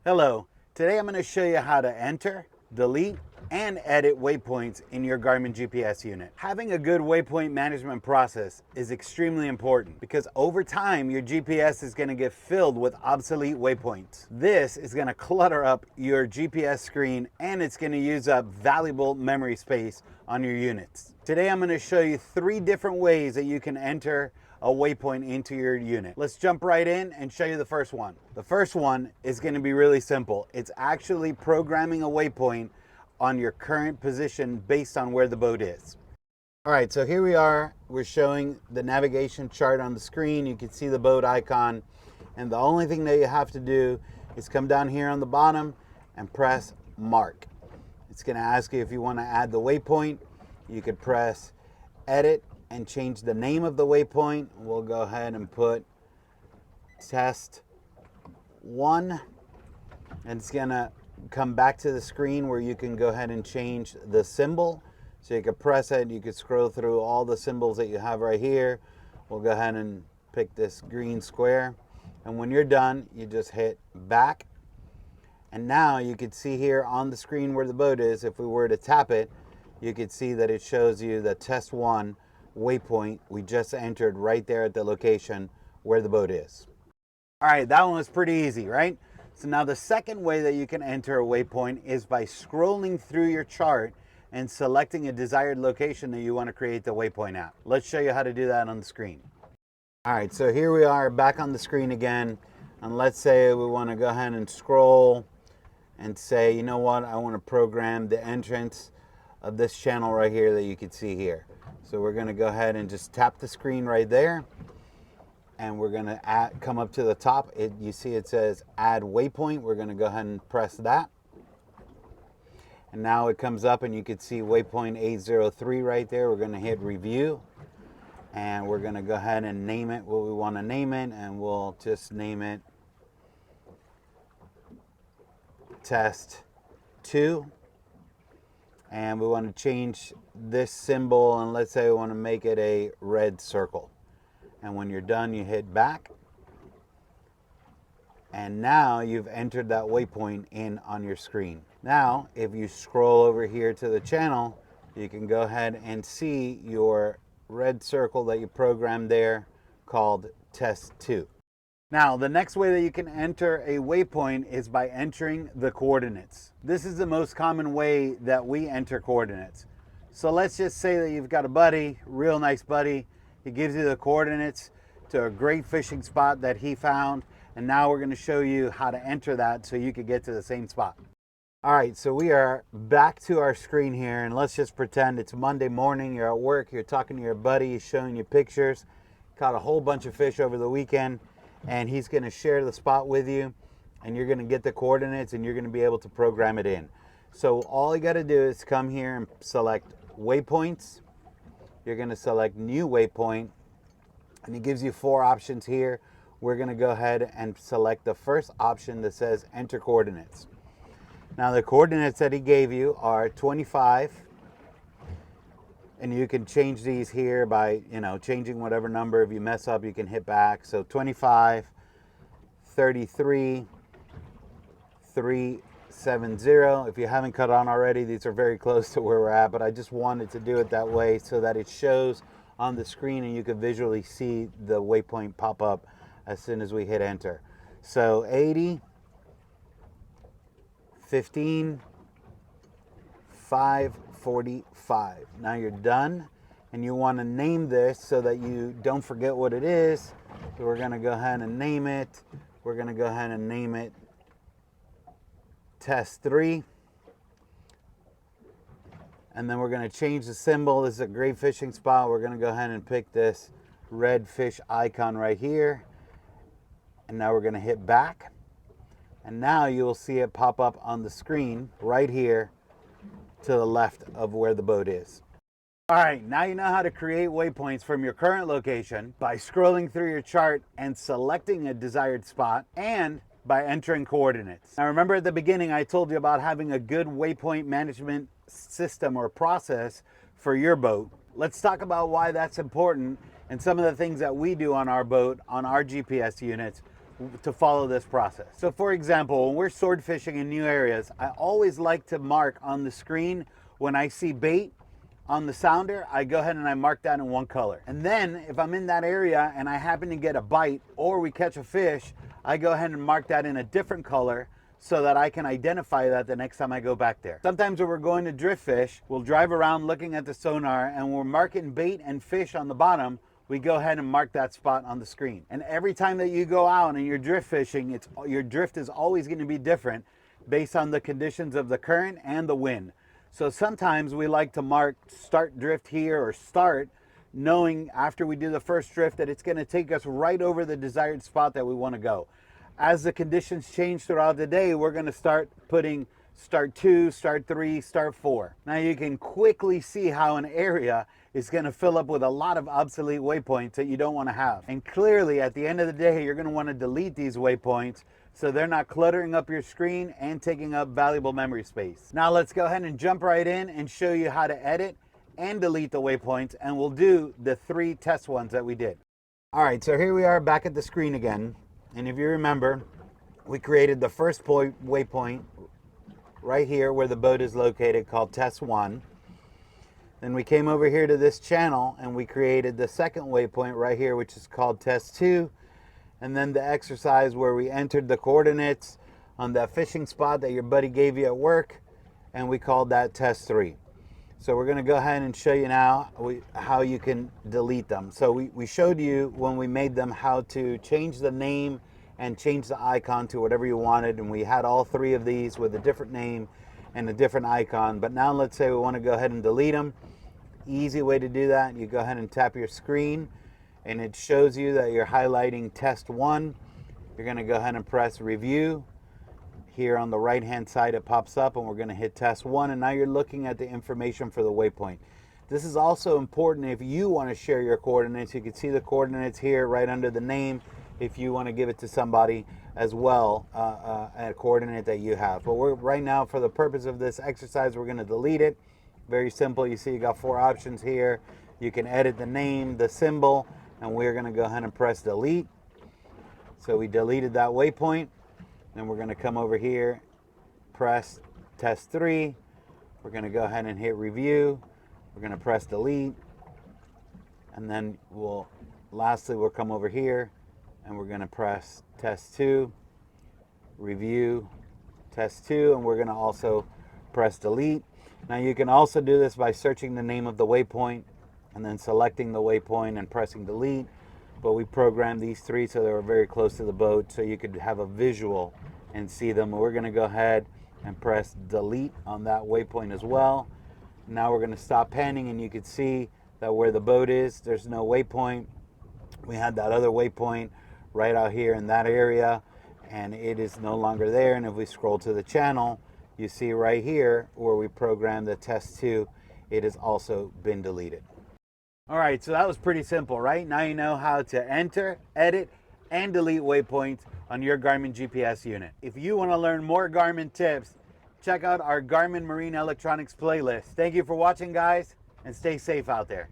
Hello, today I'm going to show you how to enter, delete, and edit waypoints in your Garmin GPS unit. Having a good waypoint management process is extremely important because over time your GPS is going to get filled with obsolete waypoints. This is going to clutter up your GPS screen and it's going to use up valuable memory space on your units. Today I'm going to show you 3 different ways that you can enter a waypoint into your unit. Let's jump right in and show you the first one. The first one is going to be really simple. It's actually programming a waypoint on your current position based on where the boat is. All right, so here we are. We're showing the navigation chart on the screen. You can see the boat icon, and the only thing that you have to do is come down here on the bottom and press mark. It's going to ask you if you want to add the waypoint. You could press edit and change the name of the waypoint. We'll go ahead and put test 1, and it's gonna come back to the screen where you can go ahead and change the symbol. So you can press it, you can scroll through all the symbols that you have right here. We'll go ahead and pick this green square, and when you're done you just hit back, and now you can see here on the screen where the boat is. If we were to tap it, you could see that it shows you the test 1 waypoint we just entered right there at the location where the boat is. All right, that one was pretty easy, right? So now the second way that you can enter a waypoint is by scrolling through your chart and selecting a desired location that you want to create the waypoint at. Let's show you how to do that on the screen. All right, so here we are back on the screen again, and let's say we want to go ahead and scroll and say, you know what, I want to program the entrance of this channel right here that you can see here. So we're going to go ahead and just tap the screen right there, and we're going to come up to the top. You see it says add waypoint. We're going to go ahead and press that, and now it comes up and you can see waypoint 803 right there. We're going to hit review, and we're going to go ahead and name it what we want to name it, and we'll just name it test 2. And we want to change this symbol, and let's say we want to make it a red circle. And when you're done, you hit back. And now you've entered that waypoint in on your screen. Now, if you scroll over here to the channel, you can go ahead and see your red circle that you programmed there called test 2. Now, the next way that you can enter a waypoint is by entering the coordinates. This is the most common way that we enter coordinates. So let's just say that you've got a buddy, real nice buddy. He gives you the coordinates to a great fishing spot that he found, and now we're going to show you how to enter that so you can get to the same spot. All right, so we are back to our screen here, and let's just pretend it's Monday morning. You're at work, you're talking to your buddy, he's showing you pictures, caught a whole bunch of fish over the weekend, and he's going to share the spot with you, and you're going to get the coordinates and you're going to be able to program it in. So all you got to do is come here and select waypoints. You're going to select new waypoint, and it gives you 4 options here. We're going to go ahead and select the first option that says enter coordinates. Now the coordinates that he gave you are 25, and you can change these here by, changing whatever number. If you mess up, you can hit back. So 25, 33, 370. If you haven't cut on already, these are very close to where we're at, but I just wanted to do it that way so that it shows on the screen and you can visually see the waypoint pop up as soon as we hit enter. So 80, 15, 545. Now you're done, and you want to name this so that you don't forget what it is. So we're going to go ahead and name it. We're going to go ahead and name it test 3. And then we're going to change the symbol. This is a great fishing spot. We're going to go ahead and pick this red fish icon right here. And now we're going to hit back. And now you'll see it pop up on the screen right here to the left of where the boat is. All right, now you know how to create waypoints from your current location by scrolling through your chart and selecting a desired spot, and by entering coordinates. Now remember at the beginning I told you about having a good waypoint management system or process for your boat. Let's talk about why that's important and some of the things that we do on our boat, on our GPS units, to follow this process. So for example, when we're sword fishing in new areas, I always like to mark on the screen when I see bait on the sounder, I go ahead and I mark that in one color. And then if I'm in that area and I happen to get a bite or we catch a fish, I go ahead and mark that in a different color so that I can identify that the next time I go back there. Sometimes when we're going to drift fish, we'll drive around looking at the sonar and we're marking bait and fish on the bottom, we go ahead and mark that spot on the screen. And every time that you go out and you're drift fishing, your drift is always going to be different based on the conditions of the current and the wind. So sometimes we like to mark start drift here or start, knowing after we do the first drift that it's going to take us right over the desired spot that we want to go. As the conditions change throughout the day, we're going to start putting start 2, start 3, start 4. Now you can quickly see how an area is going to fill up with a lot of obsolete waypoints that you don't want to have. And clearly at the end of the day, you're going to want to delete these waypoints so they're not cluttering up your screen and taking up valuable memory space. Now let's go ahead and jump right in and show you how to edit and delete the waypoints, and we'll do the 3 test ones that we did. All right, so here we are back at the screen again. And if you remember, we created the first waypoint right here where the boat is located called test 1. Then we came over here to this channel and we created the second waypoint right here, which is called test 2. And then the exercise where we entered the coordinates on that fishing spot that your buddy gave you at work, and we called that test 3. So we're going to go ahead and show you now how you can delete them. So we showed you when we made them how to change the name and change the icon to whatever you wanted, and we had all 3 of these with a different name and a different icon. But now let's say we want to go ahead and delete them. Easy way to do that, you go ahead and tap your screen and it shows you that you're highlighting test 1. You're going to go ahead and press review. Here on the right hand side it pops up and we're going to hit test 1, and now you're looking at the information for the waypoint. This is also important if you want to share your coordinates. You can see the coordinates here right under the name if you want to give it to somebody as well, a coordinate that you have. But we're right now, for the purpose of this exercise, we're going to delete it. Very simple. You see you got 4 options here. You can edit the name, the symbol, and we're going to go ahead and press delete. So we deleted that waypoint. Then we're going to come over here, press test 3. We're going to go ahead and hit review. We're going to press delete. And then lastly, we'll come over here and we're going to press test 2, review, test 2, and we're going to also press delete. Now you can also do this by searching the name of the waypoint and then selecting the waypoint and pressing delete. But we programmed these 3 so they were very close to the boat so you could have a visual and see them. We're going to go ahead and press delete on that waypoint as well. Now we're going to stop panning and you can see that where the boat is, there's no waypoint. We had that other waypoint right out here in that area and it is no longer there. And if we scroll to the channel, you see right here where we programmed the test 2, it has also been deleted. All right, so that was pretty simple, right? Now you know how to enter, edit, and delete waypoints on your Garmin GPS unit. If you want to learn more Garmin tips, check out our Garmin Marine Electronics playlist. Thank you for watching, guys, and stay safe out there.